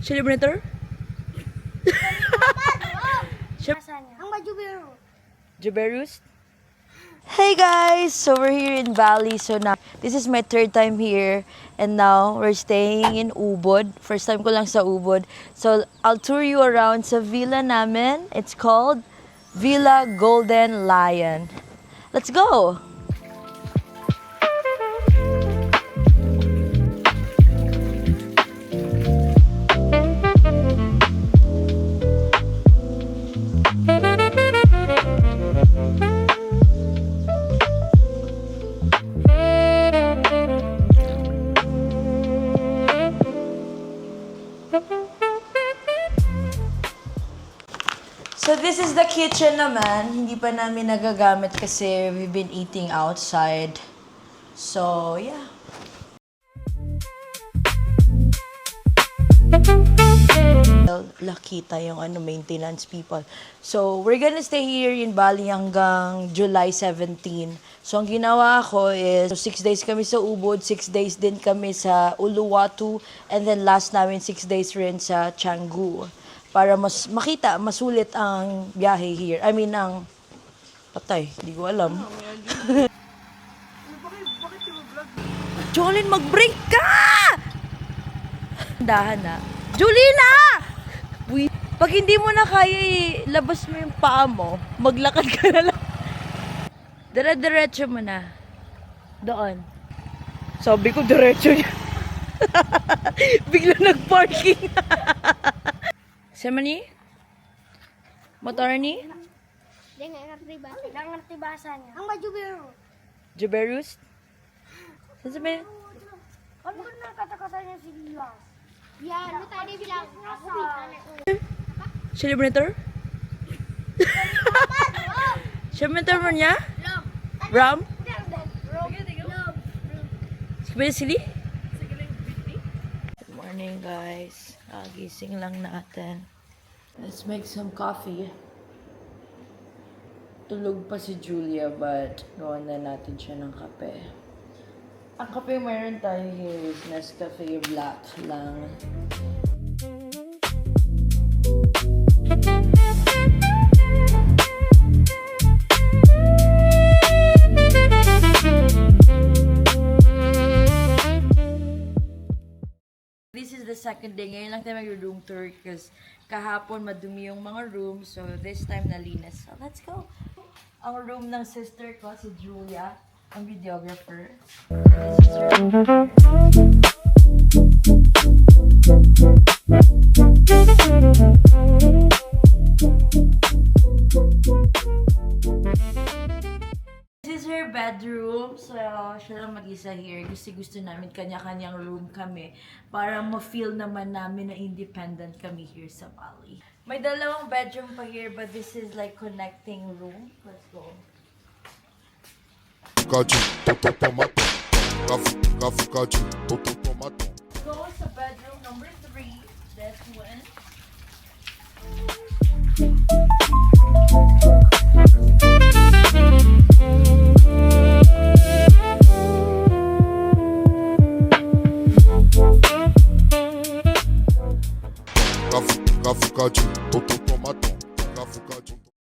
Celebrator? Ang Majubero. Juberus? Hey guys! So we're here in Bali. So now, this is my third time here. And now, we're staying in Ubud. First time ko lang sa Ubud. So, I'll tour you around sa villa namin. It's called Villa Golden Lion. Let's go! So this is the kitchen naman. Hindi pa namin nagagamit kasi we've been eating outside. So, yeah. Lakita yung maintenance people. So, we're gonna stay here in Bali hanggang July 17. So, ang ginawa ko is 6 days kami sa Ubud, 6 days din kami sa Uluwatu, and then last namin 6 days rin sa Canggu. Para mas makita, masulit ang biyahe here. I mean, ang patay, hindi ko alam. Jolene, mag-break ka! Dahan na. Julina! Pag hindi mo na kaya labas mo yung paa mo, maglakad ka na lang. Dire-diretso mo na. Doon. Sabi ko, diretso niya. Bigla nag-parking. Sama ni? Motor ni? Hindi nga ngartibasa niya. Ang Majubero. Juberus? Saan sabi? Ano ba na kata-kata niya si Lilas? Yan, ano tayo bilang? Ako Celebrator? Celebrator mo niya? Ram? Sabi sili? Good morning guys. Gising lang natin. Let's make some coffee. Tulog pa si Julia but gawan na natin siya ng kape. Ang kape mayroon tayo here is Nescafe Black lang. This is the second day. Ngayon lang tayo mag-room tour because kahapon madumi yung mga room. So, this time nalinis. So, let's go. Ang room ng sister ko, si Julia, ang videographer. This is her room. This is her bedroom. So, siya lang mag-isa here. Gusto namin kanya-kanyang room kami para ma-feel naman namin na independent kami here sa Bali. May dalawang bedroom pa here but this is like connecting room. Let's go. Go sa bedroom number 3. This one.